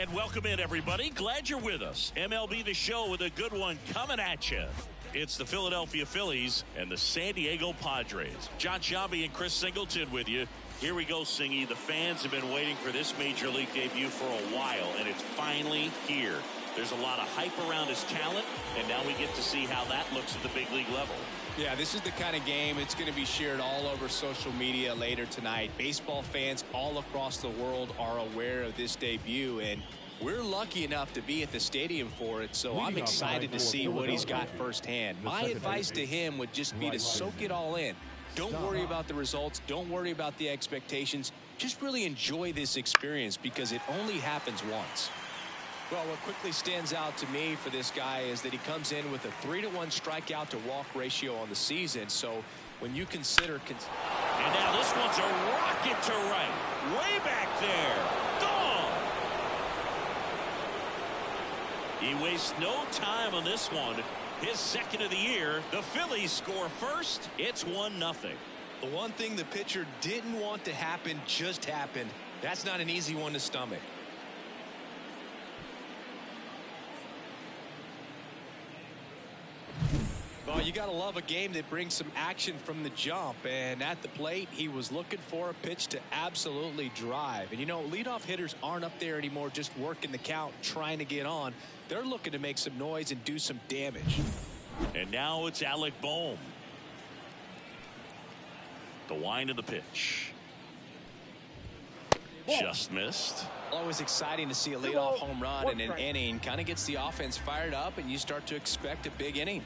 And welcome in, everybody. Glad you're with us. MLB The Show with a good one coming at you. It's the Philadelphia Phillies and the San Diego Padres. John Sciambi and Chris Singleton with you. Here we go, Singy. The fans have been waiting for this Major League debut for a while, and it's finally here. There's a lot of hype around his talent, and now we get to see how that looks at the big league level. Yeah, this is the kind of game it's going to be shared all over social media later tonight. Baseball fans all across the world are aware of this debut, and we're lucky enough to be at the stadium for it, so I'm excited to see what he's got firsthand. My advice to him would just be to soak it all in. Don't worry about the results. Don't worry about the expectations. Just really enjoy this experience because it only happens once. Well, what quickly stands out to me for this guy is that he comes in with a 3-to-1 strikeout to walk ratio on the season. So when you consider... And now this one's a rocket to right. Way back there. Gone. He wastes no time on this one. His second of the year. The Phillies score first. It's 1-0. The one thing the pitcher didn't want to happen just happened. That's not an easy one to stomach. Well, you got to love a game that brings some action from the jump, and at the plate he was looking for a pitch to absolutely drive. And you know, leadoff hitters aren't up there anymore just working the count, trying to get on. They're looking to make some noise and do some damage. And now it's Alec Bohm. The wind of the pitch. Just missed. Always exciting to see a leadoff home run in an inning. Kind of gets the offense fired up, and you start to expect a big inning.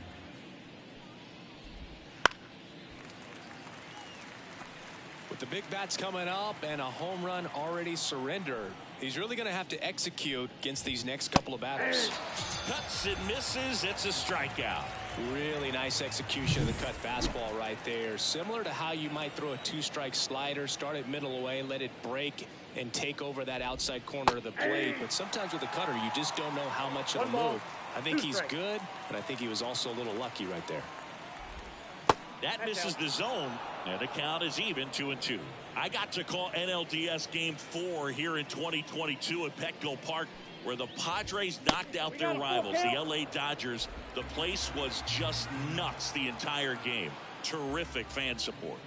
With the big bats coming up and a home run already surrendered, he's really going to have to execute against these next couple of batters. Cuts and misses. It's a strikeout. Really nice execution of the cut fastball right there. Similar to how you might throw a two-strike slider, start it middle away, let it break and take over that outside corner of the plate. But sometimes with a cutter, you just don't know how much it'll move. I think he's good, but I think he was also a little lucky right there. That misses the zone, and the count is even 2-2. I got to call NLDS Game 4 here in 2022 at Petco Park, where the Padres knocked out their rivals, the LA Dodgers. The place was just nuts the entire game. Terrific fan support.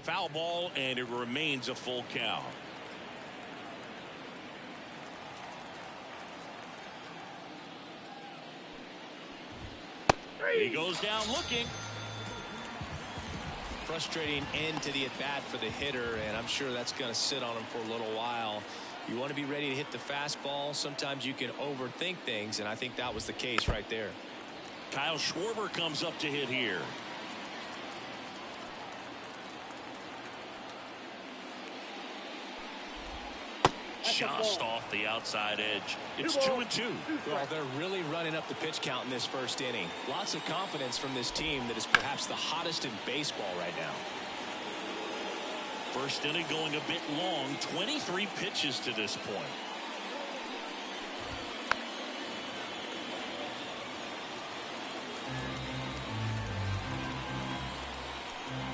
Foul ball, and it remains a full count. He goes down looking. Frustrating end to the at-bat for the hitter, and I'm sure that's going to sit on him for a little while. You want to be ready to hit the fastball. Sometimes you can overthink things, and I think that was the case right there. Kyle Schwarber comes up to hit here. Just off the outside edge. It's 2-2. Well, they're really running up the pitch count in this first inning. Lots of confidence from this team that is perhaps the hottest in baseball right now. First inning going a bit long. 23 pitches to this point.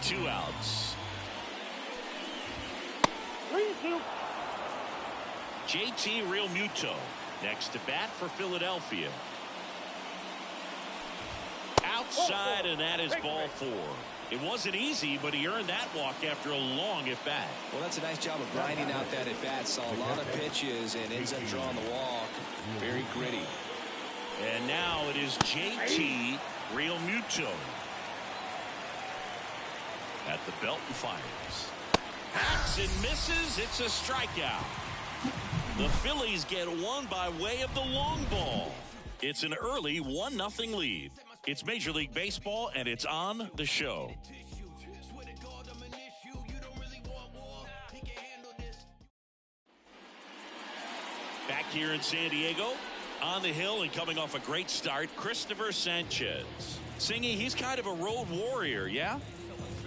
Two outs. 3-2. JT Realmuto next to bat for Philadelphia. Outside, and that is ball 4. It wasn't easy, but he earned that walk after a long at bat. Well, that's a nice job of grinding out that at bat. Saw a lot of pitches and ends up drawing the walk. Very gritty. And now it is JT Realmuto at the belt and fires. Hacks and misses. It's a strikeout. The Phillies get one by way of the long ball. It's an early 1-0 lead. It's Major League Baseball, and it's on the show. Back here in San Diego, on the hill and coming off a great start, Christopher Sanchez. Singy, he's kind of a road warrior, yeah?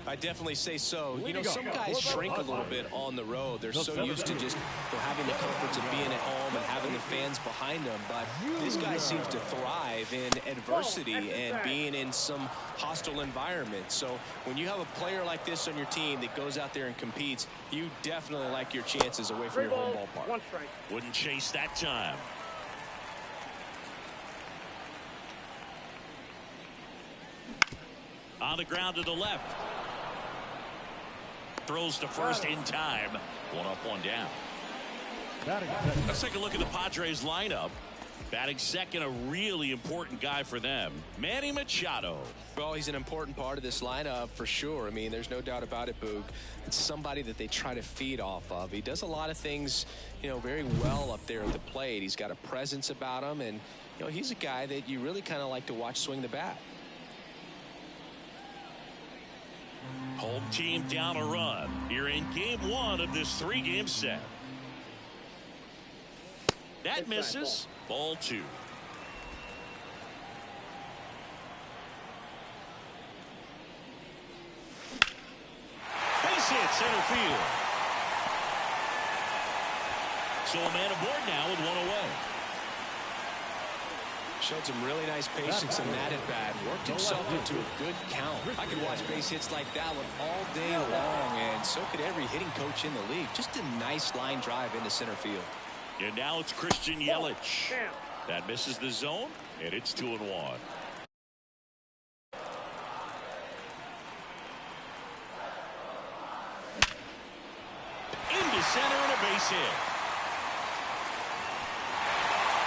I definitely say so. You know, some guys shrink a little bit on the road. They're so used to just having the comforts of being at home and having the fans behind them. But this guy seems to thrive in adversity and being in some hostile environment. So when you have a player like this on your team that goes out there and competes, you definitely like your chances away from your home ballpark. Wouldn't chase that time. On the ground to the left. Throws to first in time. One up, one down. Let's take a look at the Padres lineup. Batting second, a really important guy for them, Manny Machado. Well, he's an important part of this lineup for sure. I mean, there's no doubt about it, Boog. It's somebody that they try to feed off of. He does a lot of things, you know, very well up there at the plate. He's got a presence about him, and, you know, he's a guy that you really kind of like to watch swing the bat. Home team down a run. You're in game one of this three-game set. That misses. Ball two. Base hit center field. So a man aboard now with one away. Showed some really nice patience in that at bat. Worked himself into a good count. I could watch base hits like that one all day long, and so could every hitting coach in the league. Just a nice line drive into center field. And now it's Christian Yelich. That misses the zone, and it's 2-1. Into center and a base hit.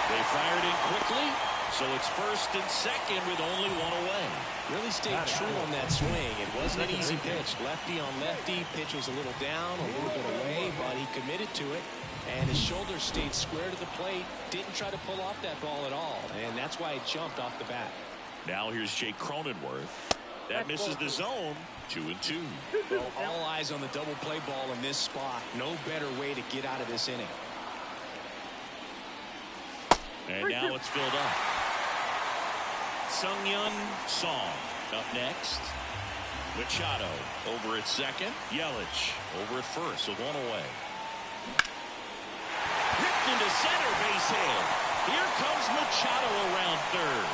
They fired in quickly. So it's first and second with only one away. Really stayed true on that swing. It wasn't an easy pitch. Lefty on lefty. Pitch was a little down, a little bit away, but he committed to it. And his shoulder stayed square to the plate. Didn't try to pull off that ball at all. And that's why it jumped off the bat. Now here's Jake Cronenworth. That misses the zone. 2-2. Well, all eyes on the double play ball in this spot. No better way to get out of this inning. And now it's filled up. Sung-Yun Song up next. Machado over at second. Yelich over at first with one away. Ripped into center, base hit. Here comes Machado around third.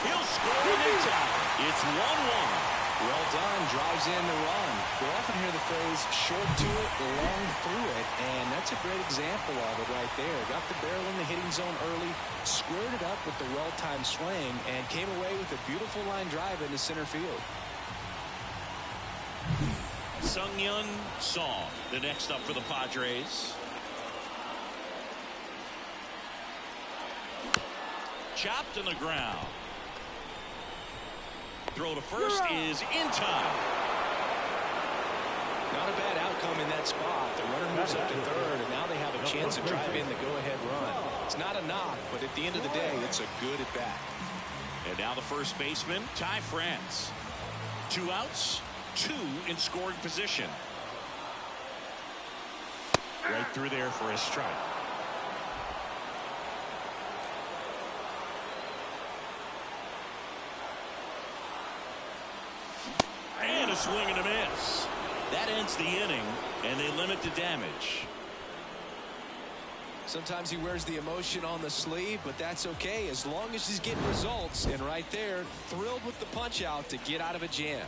He'll score in the top. It's 1-1. Well done. Drives in the run. We often hear the phrase short to it, long through it, and that's a great example of it right there. Got the barrel in the hitting zone early, squared it up with the well-timed swing, and came away with a beautiful line drive into center field. Sung-Yun Song, the next up for the Padres. Chopped in the ground. Throw to first is in time. Not a bad outcome in that spot. The runner moves up to third, and now they have a chance to drive in the go-ahead run. It's not a knock, but at the end of the day, it's a good at-bat. And now the first baseman, Ty France. 2 outs, 2 in scoring position. Right through there for a strike. And a swing and a miss. That ends the inning, and they limit the damage. Sometimes he wears the emotion on the sleeve, but that's okay as long as he's getting results. And right there, thrilled with the punch out to get out of a jam.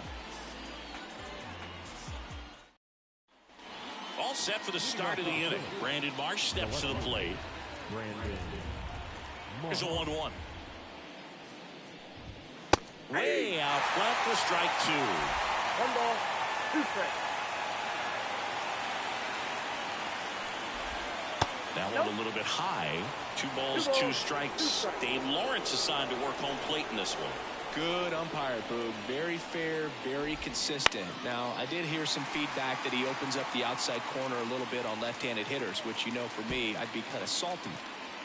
All set for the start of the inning. Brandon Marsh steps to the plate. Here's a 1-1. Way out front for strike 2. 1 ball, 2 strikes. That one a little bit high. 2 balls, 2 strikes. Dave Lawrence assigned to work home plate in this one. Good umpire, Boog. Very fair, very consistent. Now, I did hear some feedback that he opens up the outside corner a little bit on left-handed hitters, which, you know, for me, I'd be kind of salty.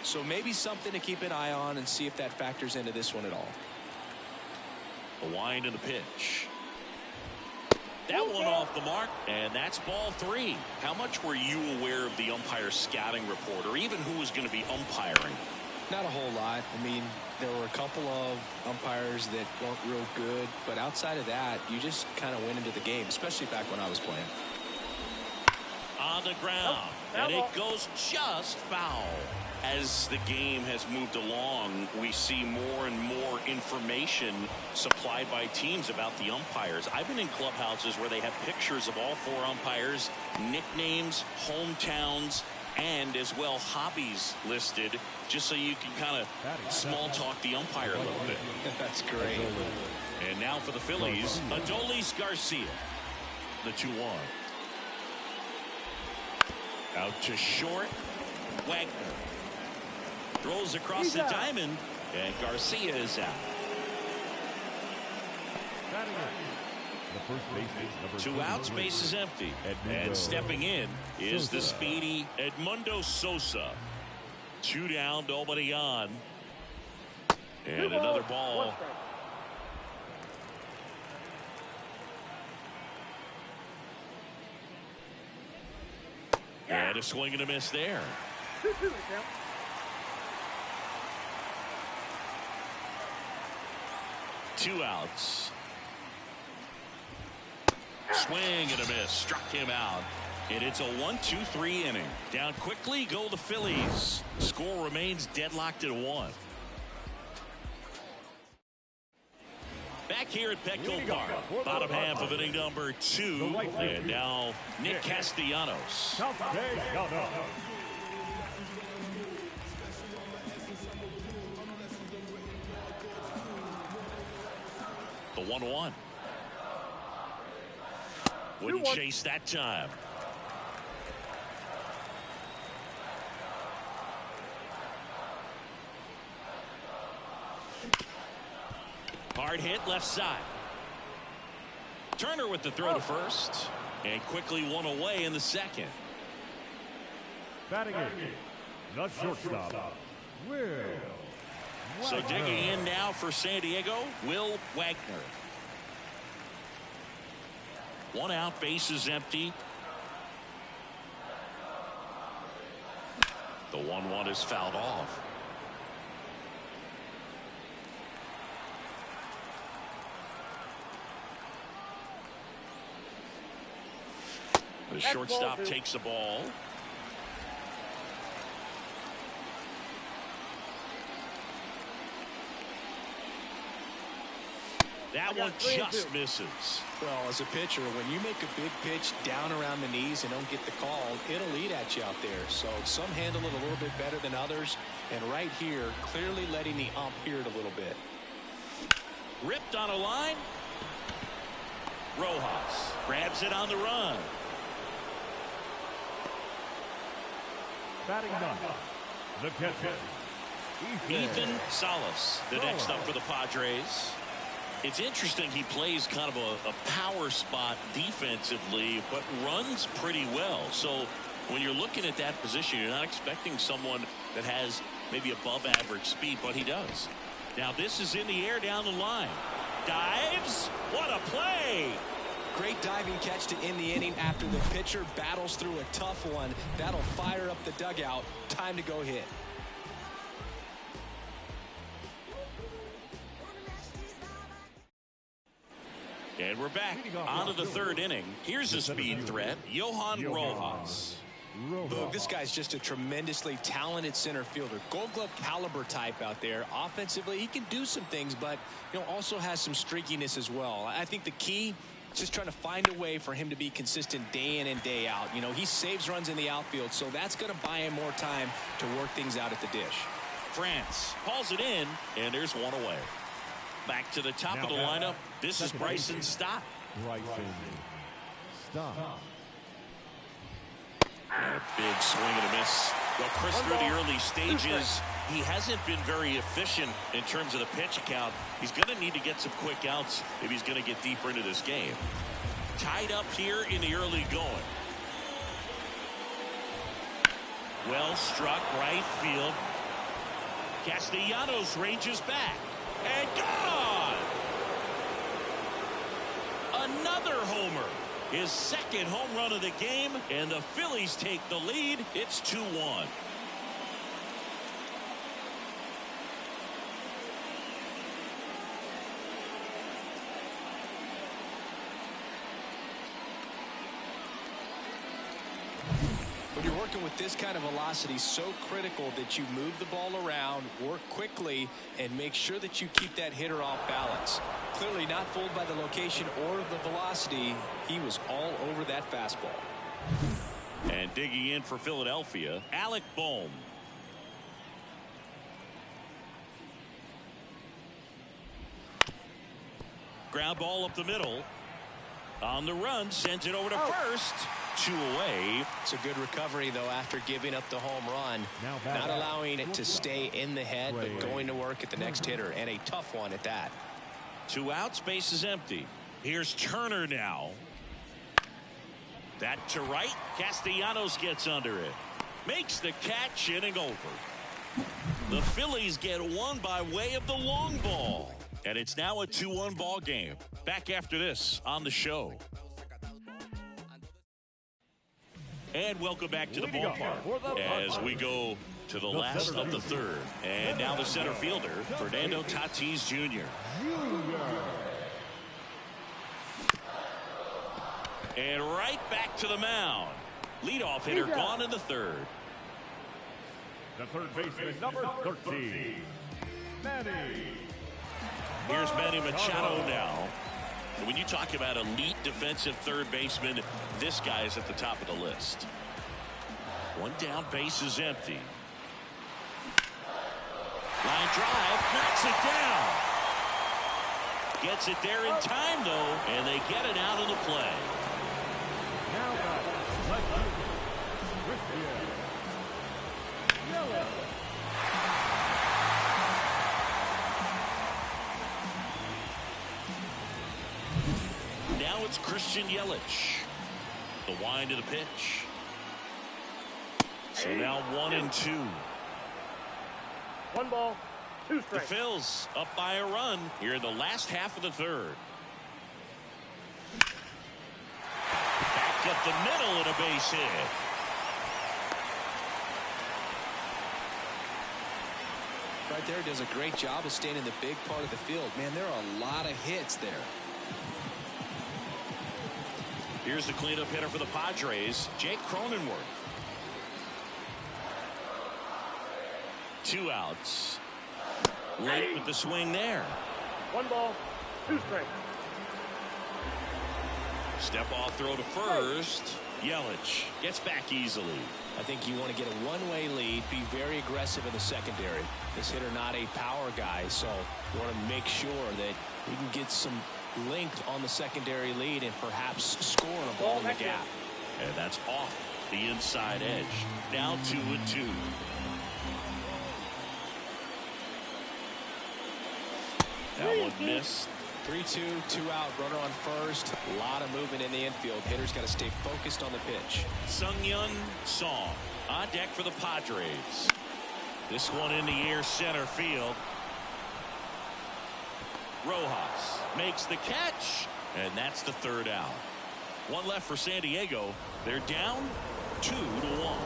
So maybe something to keep an eye on and see if that factors into this one at all. A wind and the pitch. That one off the mark, and that's ball 3. How much were you aware of the umpire scouting report, or even who was going to be umpiring? Not a whole lot. I mean, there were a couple of umpires that weren't real good, but outside of that, you just kind of went into the game, especially back when I was playing. On the ground, and it goes just foul. As the game has moved along, we see more and more information supplied by teams about the umpires. I've been in clubhouses where they have pictures of all 4 umpires, nicknames, hometowns, and as well hobbies listed, just so you can kind of small talk the umpire a little bit. That's great. And now for the Phillies, Adolis Garcia, the 2-1. Out to short, Wagner throws across the diamond, and Garcia is out. The 2 outs, base is empty. And stepping in is the speedy Edmundo Sosa. 2 down, nobody on. And another ball. And a swing and a miss there. 2 outs. Swing and a miss. Struck him out. And it's a 1-2-3 inning. Down quickly go the Phillies. Score remains deadlocked at 1. Back here at Petco Park. Bottom half of inning number 2. And now Nick Castellanos. The 1-1. Wouldn't chase that time. Hard hit left side. Turner with the throw to first. And quickly one away in the second. Batting in, the shortstop, Will So Wagner. digging in now for San Diego, Will Wagner. 1 out, bases empty. The 1-1 is fouled off. The shortstop takes the ball. That one just misses. Well, as a pitcher, when you make a big pitch down around the knees and don't get the call, it'll eat at you out there. So some handle it a little bit better than others. And right here, clearly letting the ump hear it a little bit. Ripped on a line. Rojas grabs it on the run. Batting ninth, the catcher, Ethan Salas, the next up for the Padres. It's interesting, he plays kind of a power spot defensively, but runs pretty well. So when you're looking at that position, you're not expecting someone that has maybe above average speed, but he does. Now this is in the air down the line. Dives. What a play. Great diving catch to end the inning after the pitcher battles through a tough one. That'll fire up the dugout. Time to go hit. And we're back onto the 3rd inning. Here's a speed threat, Johan Rojas. Boog, this guy's just a tremendously talented center fielder. Gold Glove caliber type out there. Offensively, he can do some things, but also has some streakiness as well. I think the key is just trying to find a way for him to be consistent day in and day out. He saves runs in the outfield, so that's going to buy him more time to work things out at the dish. France hauls it in, and there's one away. Back to the top of the lineup. This is Bryson Stott. Bryson Stott. And a big swing and a miss. Well, Chris, through the early stages, he hasn't been very efficient in terms of the pitch count. He's going to need to get some quick outs if he's going to get deeper into this game. Tied up here in the early going. Well struck right field. Castellanos ranges back. And gone! Another homer. His 2nd home run of the game, and the Phillies take the lead. It's 2-1. When you're working with this kind of velocity, so critical that you move the ball around, work quickly, and make sure that you keep that hitter off balance. Clearly not fooled by the location or the velocity. He was all over that fastball. And digging in for Philadelphia, Alec Bohm. Ground ball up the middle. On the run, sends it over to first. 2 away. It's a good recovery, though, after giving up the home run. Not allowing it to stay in the head, but going to work at the next hitter, and a tough one at that. 2 outs, base is empty. Here's Turner now. That to right. Castellanos gets under it. Makes the catch, inning over. The Phillies get one by way of the long ball. And it's now a 2-1 ball game. Back after this on the show. And welcome back to the ballpark as we go to the last of the third. And now the center fielder, Fernando Tatis Jr. And right back to the mound. Leadoff hitter gone in the third. The third baseman, number 13, Manny. Here's Manny Machado now. When you talk about elite defensive third baseman, this guy is at the top of the list. One down, base is empty. Line drive, knocks it down. Gets it there in time, though, and they get it out of the play. Now batting, Christian Yelich. Now it's Christian Yelich. The wind of the pitch. So now 1-2. 1 ball, 2 The strikes. Phils up by a run here in the last half of the third. Back up the middle and a base hit. Right there, does a great job of staying in the big part of the field. Man, there are a lot of hits there. Here's the cleanup hitter for the Padres, Jake Cronenworth. 2 outs. Late with the swing there. 1 ball, 2 strikes. Step off throw to first. Yelich gets back easily. I think you want to get a one-way lead, be very aggressive in the secondary. This hitter not a power guy, so you want to make sure that we can get some length on the secondary lead and perhaps score a ball in the gap. And that's off the inside edge. Now 2-2. That one missed. 3-2, 2 out, runner on first. A lot of movement in the infield. Hitter's got to stay focused on the pitch. Sung-Yun Song on deck for the Padres. This one in the air center field. Rojas makes the catch, and that's the 3rd out. 1 left for San Diego. They're down 2-1.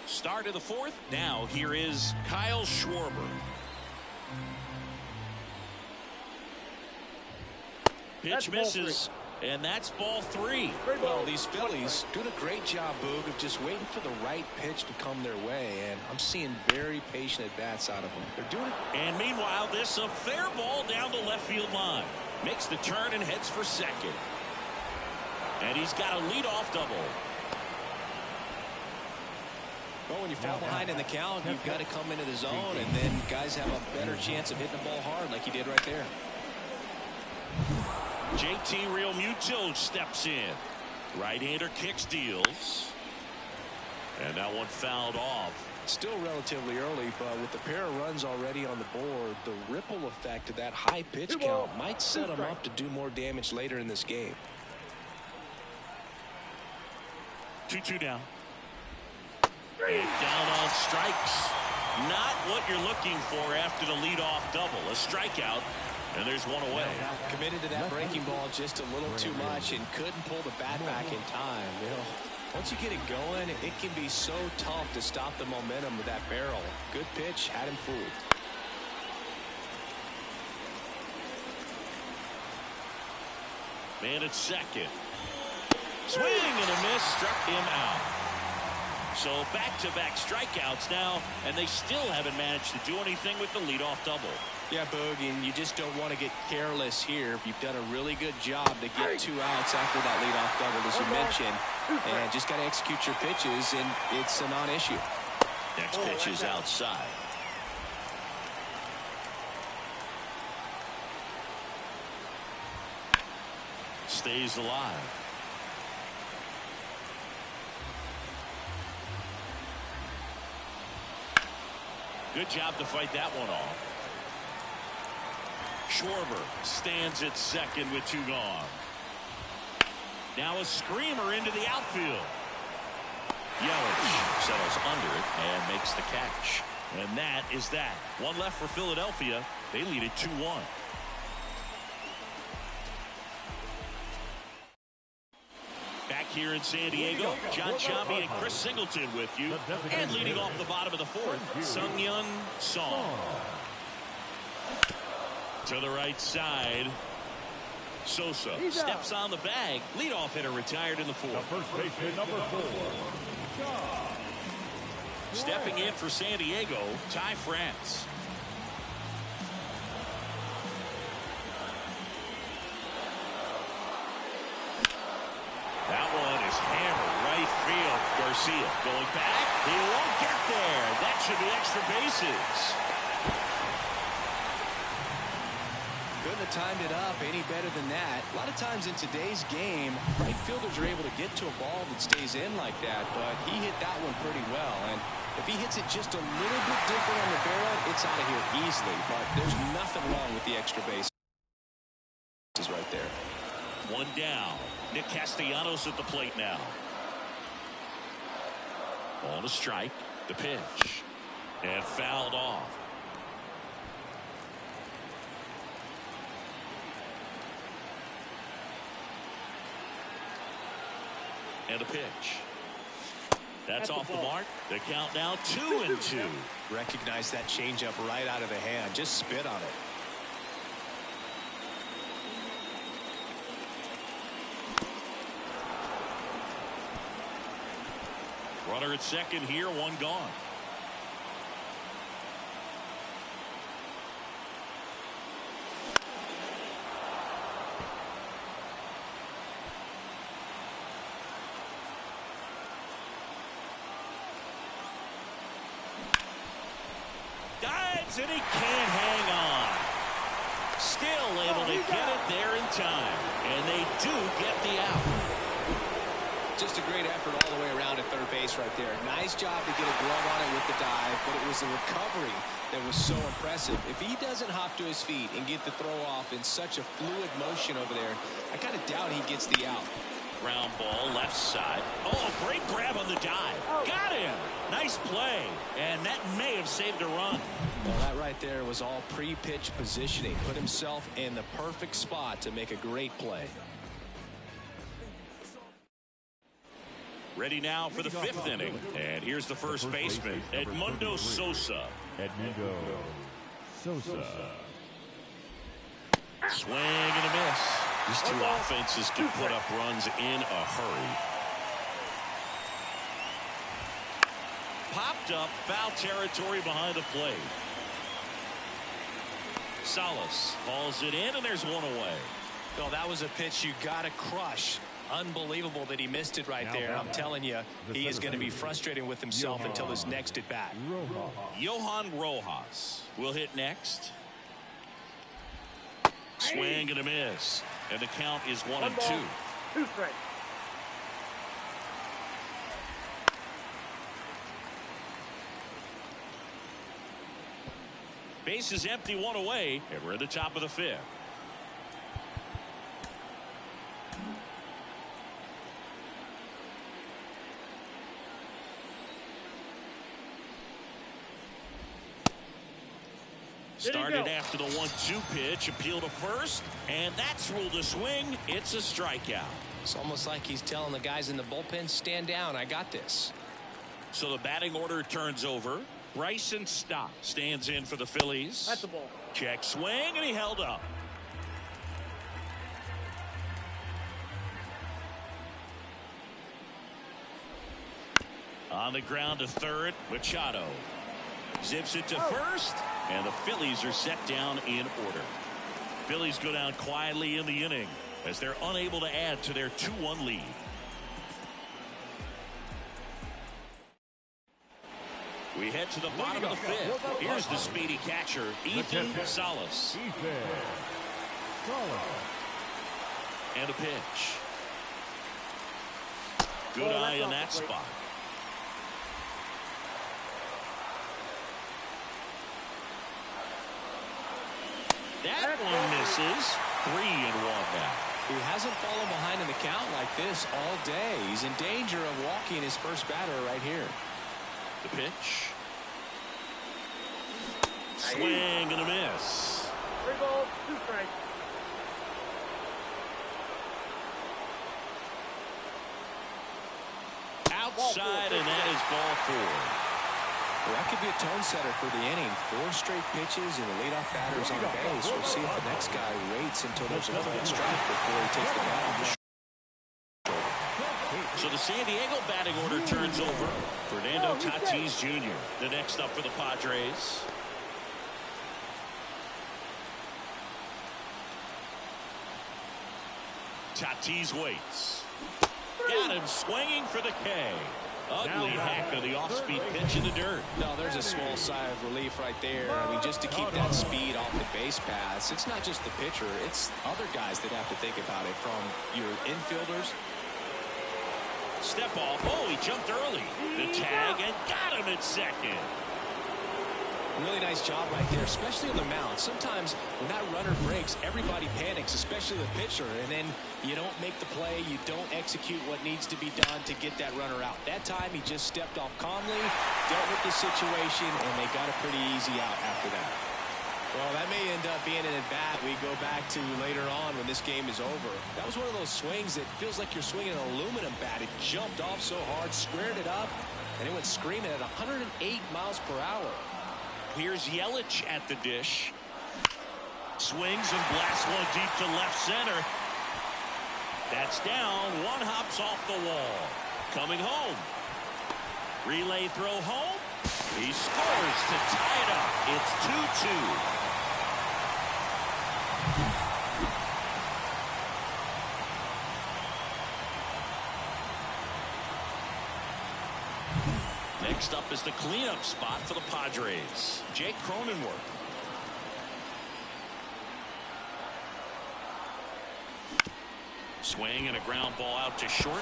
Start of the 4th. Now here is Kyle Schwarber. Pitch misses, and that's ball 3. Well, these Phillies doing a great job, Boog, of just waiting for the right pitch to come their way, and I'm seeing very patient at-bats out of them. They're doing it. And meanwhile, this a fair ball down the left field line. Makes the turn and heads for second. And he's got a leadoff double. Well, when you fall behind in the count, you've got to come into the zone, and then guys have a better chance of hitting the ball hard like he did right there. JT Realmuto steps in. Right-hander kicks, deals. And that one fouled off. Still relatively early, but with the pair of runs already on the board, the ripple effect of that high pitch count might set them up to do more damage later in this game. 2-2 down. And down on strikes. Not what you're looking for after the leadoff double. A strikeout, and there's one away. Committed to that breaking ball just a little too much and couldn't pull the bat back in time. You know, once you get it going, it can be so tough to stop the momentum of that barrel. Good pitch, had him fooled. Man at second. Swing and a miss, struck him out. So back-to-back strikeouts now, and they still haven't managed to do anything with the leadoff double. Yeah, Boog, and you just don't want to get careless here. You've done a really good job to get 2 outs after that leadoff double, as you mentioned, and just got to execute your pitches, and it's a non-issue. Next pitch is outside. Stays alive. Good job to fight that one off. Schwarber stands at second with 2 gone. Now a screamer into the outfield. Yelich settles under it and makes the catch. And that is that. One left for Philadelphia. They lead it 2-1. Back here in San Diego, John Chambi and Chris Singleton with you. And leading off the bottom of the 4th, Sung-Yun Song. To the right side, Sosa steps on the bag. Leadoff hitter retired in the 4th. The first baseman, number 4. Stepping in for San Diego, Ty France. That one is hammered right field. Garcia going back. He won't get there. That should be extra bases. Couldn't have timed it up any better than that. A lot of times in today's game, right fielders are able to get to a ball that stays in like that, but he hit that one pretty well. And if he hits it just a little bit different on the barrel, it's out of here easily. But there's nothing wrong with the extra bases right there. One down. Nick Castellanos at the plate now. Ball to strike. The pitch. And fouled off. And the pitch. That's off the mark. The count now 2-2. Recognize that changeup right out of the hand. Just spit on it. Runner at second here, 1 gone. Dives and he can't hang on. Still able to get it there in time. And they do get the out. Just a great effort all the way around at third base right there. Nice job to get a glove on it with the dive, but it was the recovery that was so impressive. If he doesn't hop to his feet and get the throw off in such a fluid motion over there, I kind of doubt he gets the out. Ground ball left side. Oh, great grab on the dive. Got him. Nice play. And that may have saved a run. Well, that right there was all pre-pitch positioning. Put himself in the perfect spot to make a great play. Ready now for the 5th inning. And here's the first baseman, Edmundo Sosa. Edmundo Sosa. Swing and a miss. These 2 offenses can put up runs in a hurry. Popped up, foul territory behind the plate. Salas hauls it in, and there's 1 away. Well, that was a pitch you got to crush. Unbelievable that he missed it right there. I'm telling you, he is going to be frustrated with himself until his next at bat. Johan Rojas will hit next. Swing and a miss. And the count is 1-2. 2 strikes. Base is empty, 1 away, and we're at the top of the 5th. Started after the 1-2 pitch, appeal to first, and that's ruled a swing. It's a strikeout. It's almost like he's telling the guys in the bullpen, stand down, I got this. So the batting order turns over. Bryson Stott stands in for the Phillies. That's the ball. Check swing, and he held up. On the ground to third, Machado zips it to first, and the Phillies are set down in order. Phillies go down quietly in the inning as they're unable to add to their 2-1 lead. We head to the bottom of the fifth. Here's the speedy catcher, Ethan Salas. And a pitch. Good eye in that spot. That one misses. 3-1 now. He hasn't fallen behind in the count like this all day. He's in danger of walking his first batter right here. The pitch. Swing and a miss. 3 balls, 2 strikes. Outside, and that is ball 4. Well, that could be a tone setter for the inning. 4 straight pitches and the leadoff batter's on base. We'll see if the next guy waits until there's a clean strike before he takes the bat. So the San Diego batting order turns over. Fernando Tatis Jr. the next up for the Padres. Tatis waits. Got him swinging for the K. Ugly hack of the off-speed pitch in the dirt. No, there's a small sigh of relief right there. I mean, just to keep that speed off the base paths. It's not just the pitcher. It's other guys that have to think about it, from your infielders. Step off. Oh, he jumped early. The tag, and got him at second. Really nice job right there, especially on the mound. Sometimes when that runner breaks, everybody panics, especially the pitcher, and then you don't make the play, you don't execute what needs to be done to get that runner out. That time he just stepped off calmly, dealt with the situation, and they got a pretty easy out after that. Well, that may end up being an at-bat we go back to later on when this game is over. That was one of those swings that feels like you're swinging an aluminum bat. It jumped off so hard, squared it up, and it went screaming at 108 miles per hour. Here's Yelich at the dish. Swings and blasts one deep to left center. That's down. One hops off the wall. Coming home. Relay throw home. He scores to tie it up. It's 2-2. Next up is the cleanup spot for the Padres. Jake Cronenworth. Swing and a ground ball out to short.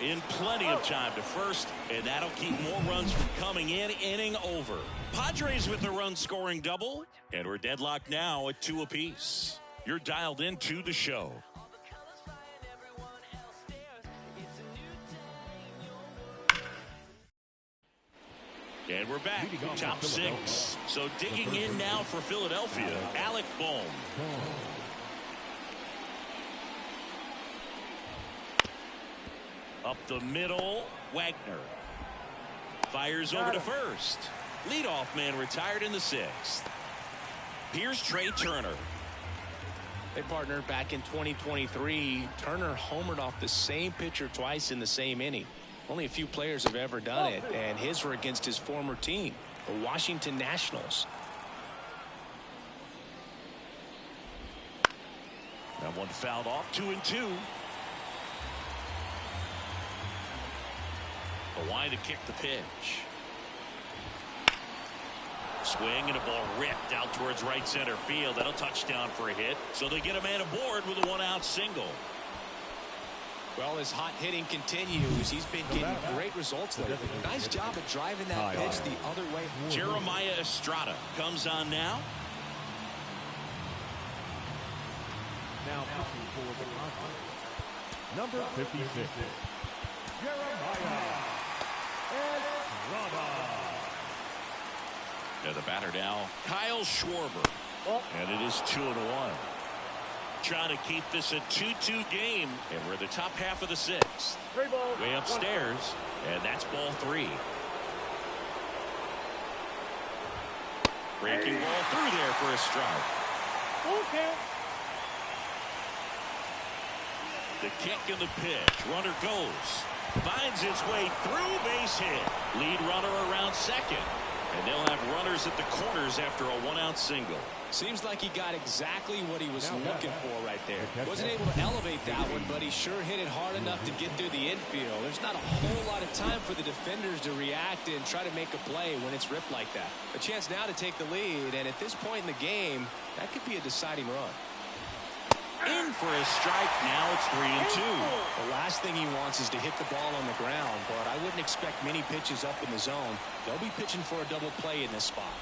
In plenty of time to first, and that'll keep more runs from coming in. Inning over. Padres with the run-scoring double, and we're deadlocked now at 2 apiece. You're dialed into the show. And we're back. Top 6. So digging in now for Philadelphia, Alec Bohm. Up the middle, Wagner. Fires over to first. Leadoff man retired in the 6th. Here's Trey Turner. They partnered back in 2023. Turner homered off the same pitcher twice in the same inning. Only a few players have ever done it, and his were against his former team, the Washington Nationals. That one fouled off. 2-2. A line to kick the pitch. Swing and a ball ripped out towards right center field. That'll touchdown for a hit. So they get a man aboard with a one-out single. Well, his hot hitting continues. He's been getting great results there. Nice job of driving that pitch the other way. Jeremiah Estrada comes on now. Now pitching for the Padres, number 56, Jeremiah Estrada. And the batter now, Kyle Schwarber. And it is 2-1. Trying to keep this a 2-2 game, and we're in the top half of the 6th. Way upstairs, and that's ball 3. Breaking ball through there for a strike. The kick and the pitch. Runner goes. Finds its way through, base hit. Lead runner around second. And they'll have runners at the corners after a one-out single. Seems like he got exactly what he was looking for right there. Wasn't able to elevate that one, but he sure hit it hard enough to get through the infield. There's not a whole lot of time for the defenders to react and try to make a play when it's ripped like that. A chance now to take the lead, and at this point in the game, that could be a deciding run. In for a strike. Now it's 3-2. The last thing he wants is to hit the ball on the ground, but I wouldn't expect many pitches up in the zone. They'll be pitching for a double play in this spot.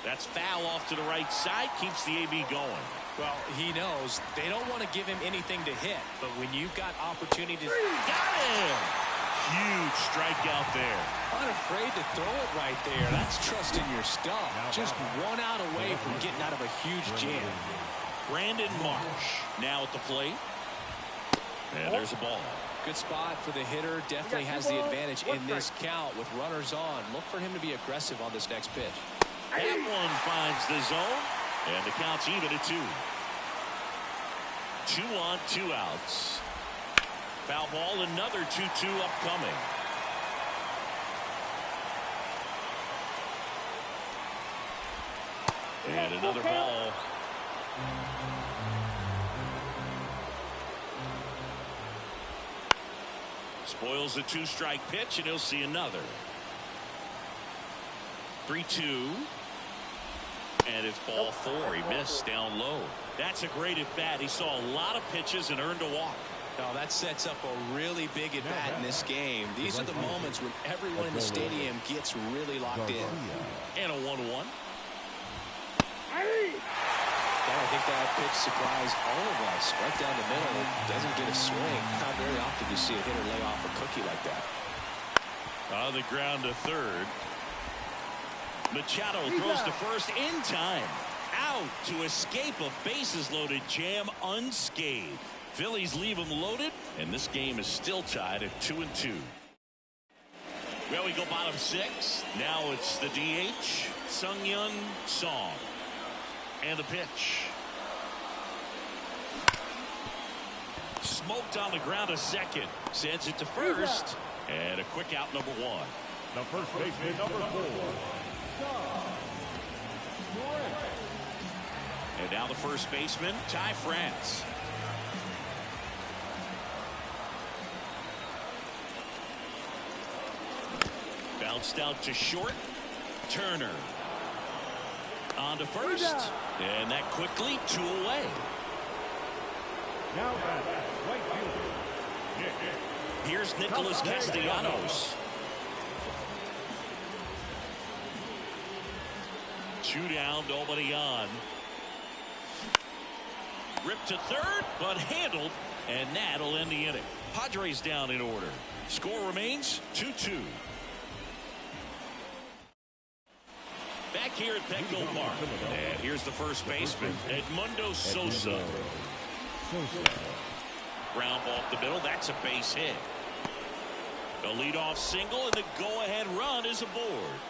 That's foul off to the right side. Keeps the AB going. Well, he knows they don't want to give him anything to hit, but when you've got opportunities. Got him! Huge strikeout there. Unafraid to throw it right there. That's trusting your stuff. Just one out away from getting out of a huge jam. Brandon Marsh now at the plate. And there's a ball. Good spot for the hitter. Definitely has the advantage in this count with runners on. Look for him to be aggressive on this next pitch. That one finds the zone. And the count's even at 2. 2 on, 2 outs. Foul ball, another 2-2 upcoming. And another ball. Spoils the 2-strike pitch, and he'll see another. 3-2. And it's ball 4. He missed down low. That's a great at-bat. He saw a lot of pitches and earned a walk. Now that sets up a really big at-bat in this game. These are the moments when everyone in the stadium gets really locked in. And a 1-1. I think that pitch surprised all of us. Right down the middle. It doesn't get a swing. Not very often you see a hitter lay off a cookie like that. On the ground to third. Machado throws to first in time. Out to escape a bases-loaded jam unscathed. Phillies leave him loaded, and this game is still tied at 2-2. Well, we go bottom 6. Now it's the DH, Sung-Yun Song. And the pitch. Smoked on the ground to second. Sends it to first. And a quick out, number 1. The first baseman, number 4. And now the first baseman, Ty France. Bounced out to short. Turner. On to first. And that quickly 2 away. Now right fielder. Here's Nicholas Castellanos. 2 down, nobody on. Ripped to third, but handled, and that'll end the inning. Padres down in order. Score remains 2-2. Back here at Petco Park. And here's the first baseman, Edmundo Sosa. Ground ball up the middle. That's a base hit. The leadoff single, and the go-ahead run is aboard.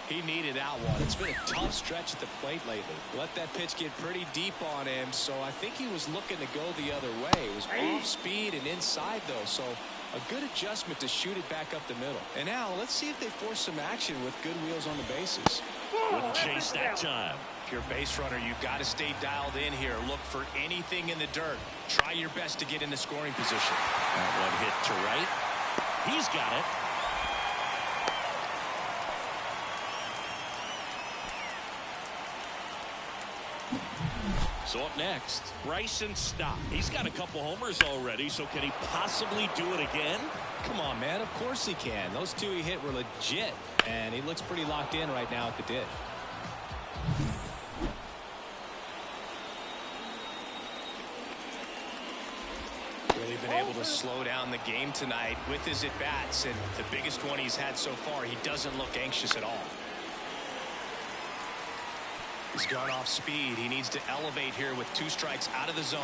He needed that one. It's been a tough stretch at the plate lately. Let that pitch get pretty deep on him, so I think he was looking to go the other way. It was off speed and inside, though, so a good adjustment to shoot it back up the middle. And now let's see if they force some action with good wheels on the bases. Wouldn't chase that time. If you're a base runner, you've got to stay dialed in here. Look for anything in the dirt. Try your best to get in the scoring position. That one hit to right. He's got it. So up next, Bryson Stott. He's got a couple homers already, so can he possibly do it again? Come on, man. Of course he can. Those 2 he hit were legit, and he looks pretty locked in right now at the dish. Really been able to slow down the game tonight with his at-bats, and the biggest one he's had so far, he doesn't look anxious at all. He's gone off speed. He needs to elevate here with 2 strikes out of the zone.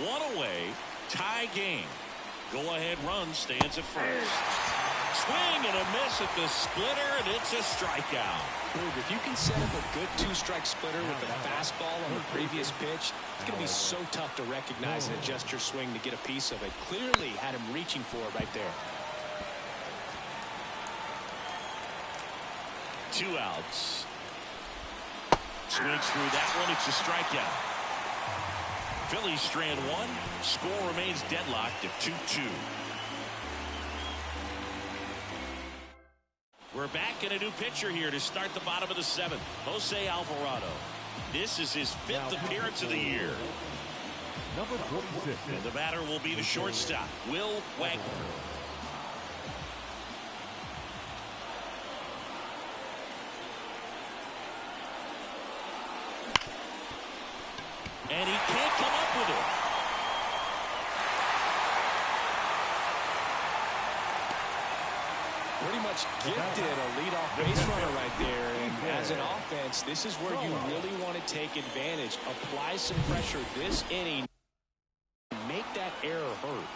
One away, tie game. Go ahead run stands at first. Swing and a miss at the splitter, and it's a strikeout. If you can set up a good two-strike splitter with the fastball on the previous pitch, it's going to be so tough to recognize and adjust your swing to get a piece of it. Clearly had him reaching for it right there. 2 outs. Swings through that one. It's a strikeout. Phillies strand 1. Score remains deadlocked at 2-2. We're back in a new pitcher here to start the bottom of the 7th. Jose Alvarado. This is his 5th appearance of the year. Number 46. And the batter will be the shortstop, Will Wagner. And he can't come up with it. Pretty much gifted a leadoff base runner right there. And as an offense, this is where you really want to take advantage. Apply some pressure this inning. Make that error hurt.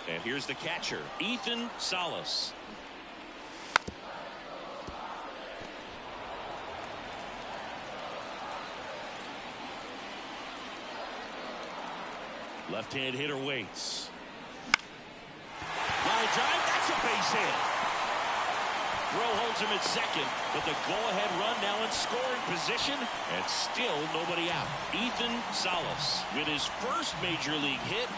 And here's the catcher, Ethan Salas. Left-hand hitter waits. Line drive, that's a base hit. Throw holds him at second, but the go-ahead run now in scoring position, and still nobody out. Ethan Salas with his first major league hit,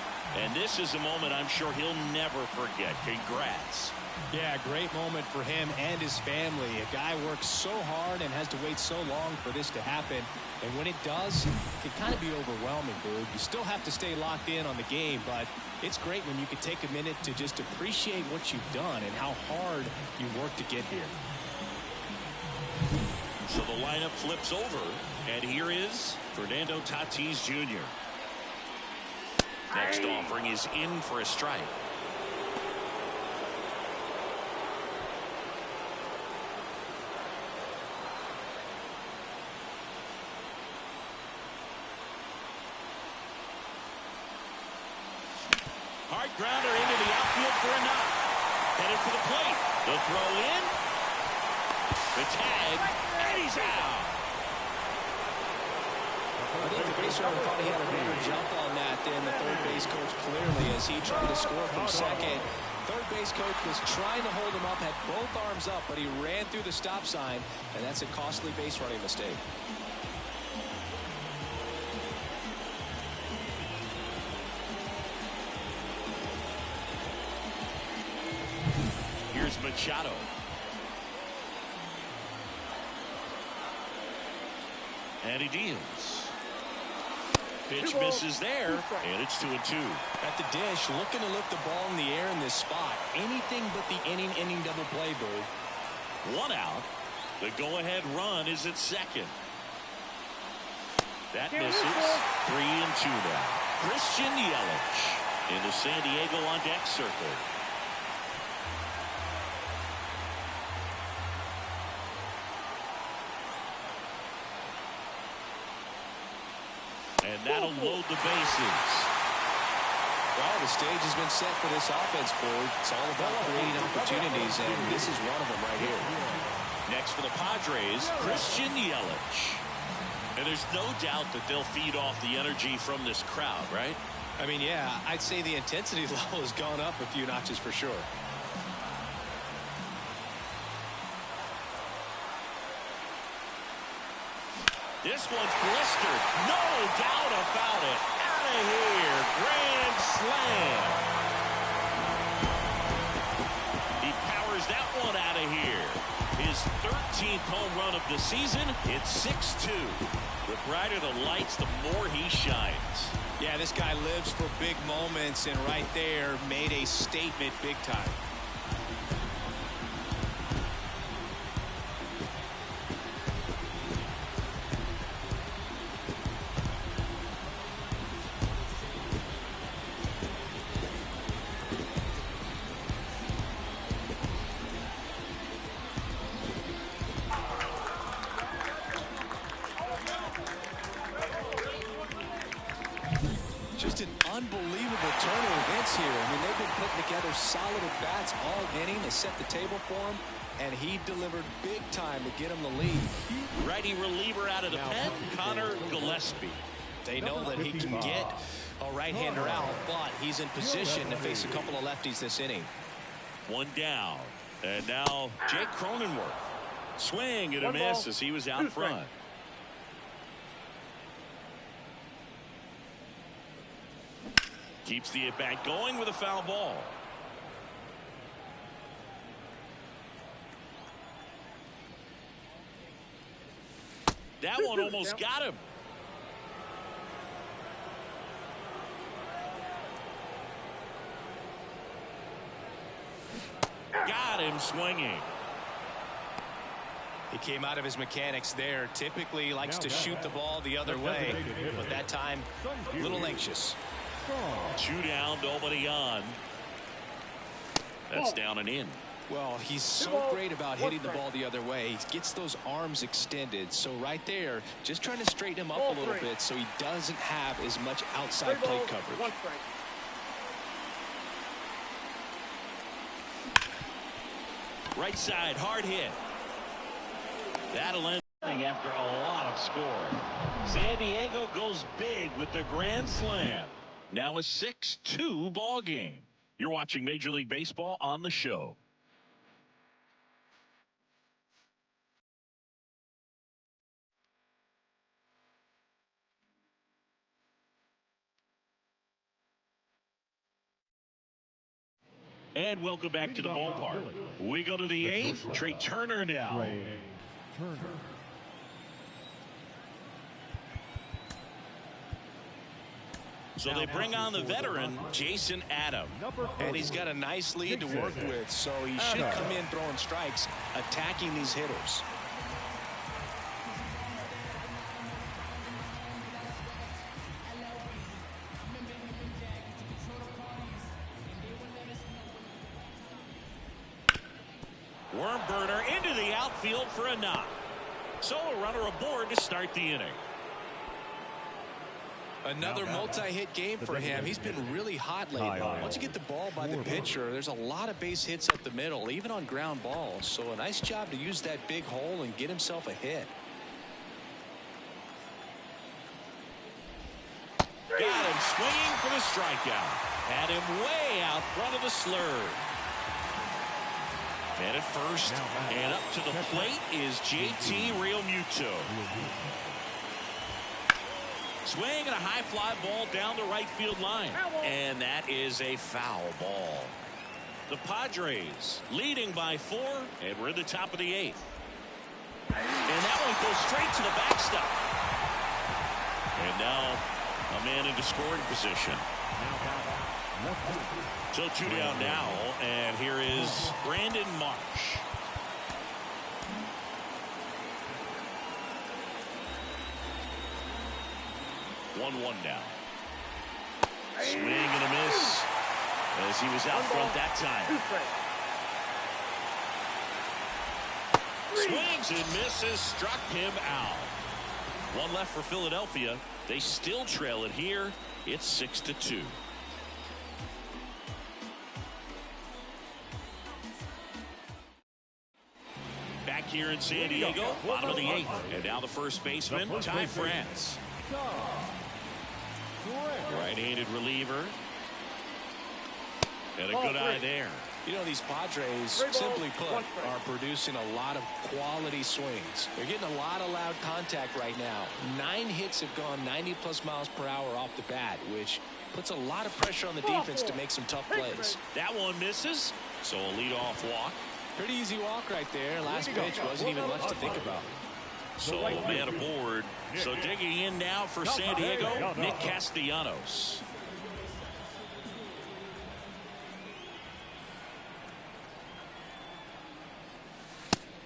and this is a moment I'm sure he'll never forget. Congrats. Yeah, great moment for him and his family. A guy works so hard and has to wait so long for this to happen. And when it does, it can kind of be overwhelming, dude. You still have to stay locked in on the game, but it's great when you can take a minute to just appreciate what you've done and how hard you worked to get here. So the lineup flips over, and here is Fernando Tatis Jr. Next offering is in for a strike. Hard grounder into the outfield for a knock. Headed for the plate. The throw in. The tag. And he's out. I think the base runner thought he had a better jump on that than the third base coach clearly as he tried to score from second. Third base coach was trying to hold him up, had both arms up, but he ran through the stop sign, and that's a costly base running mistake. Here's Machado. And he deals. Pitch misses there, and it's 2-2. At the dish, looking to lift the ball in the air in this spot. Anything but the inning double play, Boo. 1 out. The go-ahead run is at second. That misses. 3-2 now. Christian Yelich into San Diego on deck circle. And that'll load the bases. Well, the stage has been set for this offense, Boo. It's all about creating opportunities, and this is one of them right here. Next for the Padres, Christian Yelich. And there's no doubt that they'll feed off the energy from this crowd, right? I mean, yeah, I'd say the intensity level has gone up a few notches for sure. This one's blistered. No doubt about it. Out of here. Grand slam. He powers that one out of here. His 13th home run of the season. It's 6-2. The brighter the lights, the more he shines. Yeah, this guy lives for big moments, and right there made a statement big time. Just an unbelievable turn of events here. I mean, they've been putting together solid at-bats all inning. They set the table for him, and he delivered big time to get him the lead. Righty reliever out of the pen, Connor Gillespie. They know that he can get a right-hander out, but he's in position to face a couple of lefties this inning. One down. And now Jake Cronenworth. Swing and a miss as he was out front. Keeps the at-bat going with a foul ball. That one almost got him. Got him swinging. He came out of his mechanics there. Typically likes to shoot the ball the other way, but that time a little anxious. 2 down, nobody on. That's down and in. Well, he's so great about hitting the ball the other way. He gets those arms extended. So right there, just trying to straighten him up a little bit so he doesn't have as much outside plate coverage. Right side, hard hit. That'll end after a lot of scoring. San Diego goes big with the grand slam. Now a 6-2 ball game. You're watching Major League Baseball on the show. And welcome back to the ballpark. We go to the 8th. Trey Turner now. So they bring on the veteran, Jason Adam. And he's got a nice lead to work with, so he should come in throwing strikes, attacking these hitters. Worm burner into the outfield for a knock. So a runner aboard to start the inning. Another multi-hit game for him. He's been really hot lately. Once you get the ball by the pitcher, there's a lot of base hits up the middle, even on ground balls. So a nice job to use that big hole and get himself a hit. Got him swinging for the strikeout. Had him way out front of the slur. And at first, and up to the plate is JT Realmuto. Swing and a high fly ball down the right field line. And that is a foul ball. The Padres leading by 4, and we're at the top of the 8th. And that one goes straight to the backstop. And now a man into scoring position. So 2 down now, and here is Brandon Marsh. One now. Swing and a miss as he was out front that time. Swings and misses, struck him out. One left for Philadelphia. They still trail it here. It's 6-2. Back here in San Diego, bottom of the 8th. And now the first baseman, Ty France. Right-handed reliever. And a good eye there. You know, these Padres, simply put, are producing a lot of quality swings. They're getting a lot of loud contact right now. 9 hits have gone 90+ miles per hour off the bat, which puts a lot of pressure on the defense to make some tough plays. That one misses, so a leadoff walk. Pretty easy walk right there. Last pitch wasn't even much to think about. So a man aboard. So digging in now for San Diego, Nick Castellanos.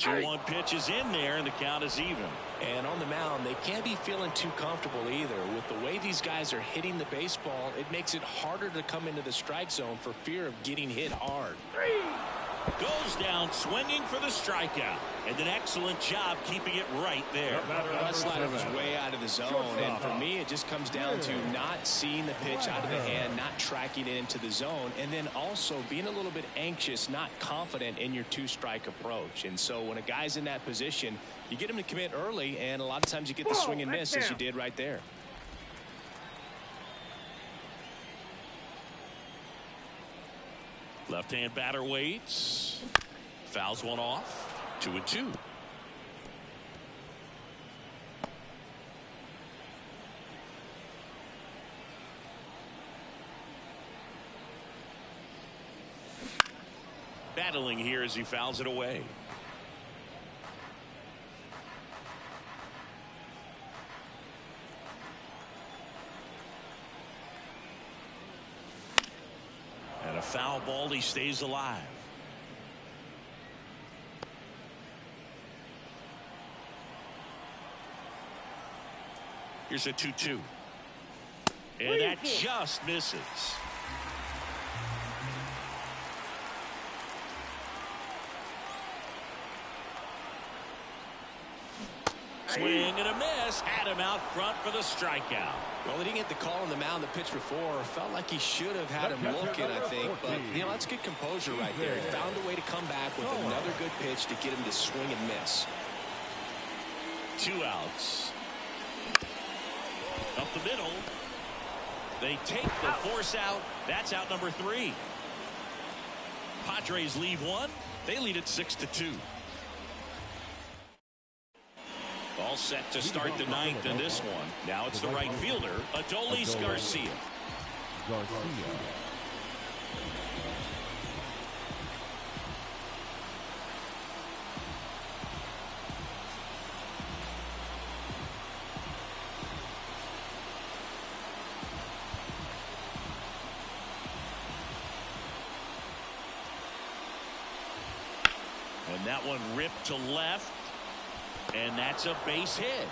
One pitch is in there, and the count is even. And on the mound, they can't be feeling too comfortable either. With the way these guys are hitting the baseball, it makes it harder to come into the strike zone for fear of getting hit hard. Goes down swinging for the strikeout. And an excellent job keeping it right there. That slider was way out of the zone. And for me, it just comes down to not seeing the pitch out of the hand, not tracking it into the zone, and then also being a little bit anxious, not confident in your two-strike approach. And so when a guy's in that position, you get him to commit early, and a lot of times you get the swing and miss as you did right there. Left-hand batter waits. Fouls one off. 2-2. Battling here as he fouls it away. And a foul ball, he stays alive. Here's a 2-2. And that just misses. Swing and a miss. Had him out front for the strikeout. Well, he didn't get the call on the mound the pitch before. Felt like he should have had him looking, I think. But, you know, that's good composure right there. He found a way to come back with another good pitch to get him to swing and miss. 2 outs. Up the middle. They take the force out. That's out number 3. Padres leave 1. They lead it 6-2. All set to start the 9th in this one. Now it's the right fielder, Adolis Garcia. And that one ripped to left. And that's a base hit.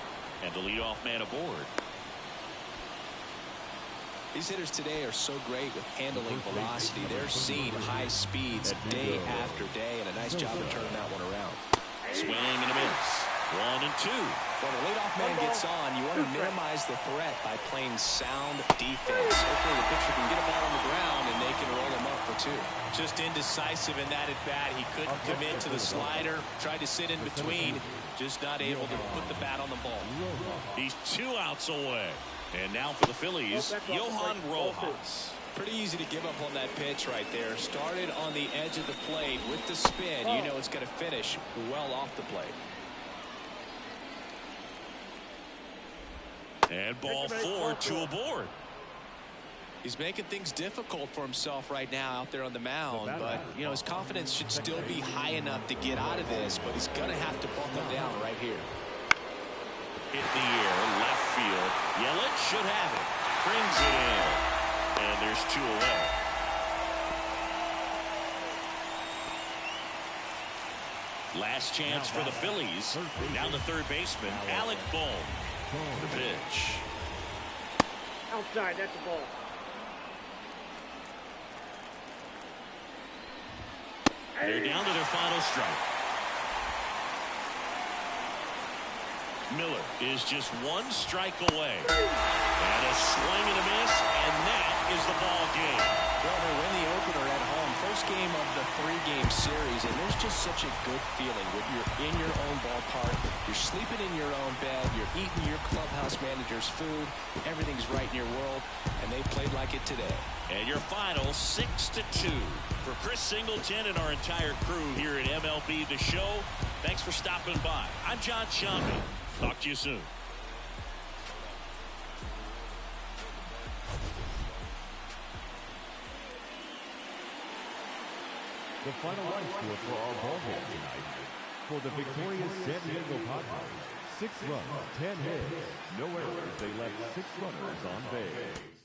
And the leadoff man aboard. These hitters today are so great with handling velocity. They're seeing high speeds day after day, and a nice job of turning that one around. Swing and a miss. 1 and 2. When a leadoff man gets on, you want to minimize the threat by playing sound defense. Hopefully the pitcher can get a ball on the ground and they can roll him up for 2. Just indecisive in that at bat. He couldn't commit to the slider. Tried to sit in between. Just not able to put the bat on the ball. He's 2 outs away. And now for the Phillies, Johan Rojas. Pretty easy to give up on that pitch right there. Started on the edge of the plate with the spin. You know it's going to finish well off the plate. And ball 4, 2 aboard. He's making things difficult for himself right now out there on the mound, but you know his confidence should still be high enough to get out of this, but he's gonna have to buckle down right here. Hit the air, left field. Yelich should have it. Brings it in. And there's 2 away. Last chance for the Phillies. Down to third baseman, Alec Bohm. The pitch. Outside, that's a ball. They're down to their final strike. Miller is just 1 strike away. And a swing and a miss, and that is the ball game. Well, they win the opener at home. First game of the 3-game series, and there's just such a good feeling when you're in your own ballpark, you're sleeping in your own bed, you're eating your clubhouse manager's food, everything's right in your world, and they played like it today. And your final 6-2. For Chris Singleton and our entire crew here at MLB The Show, thanks for stopping by. I'm John Shambi. Talk to you soon. The final line score for our ball game tonight. For the victorious San Diego Padres, 6 runs, 10 hits, no errors. They left 6 runners on base.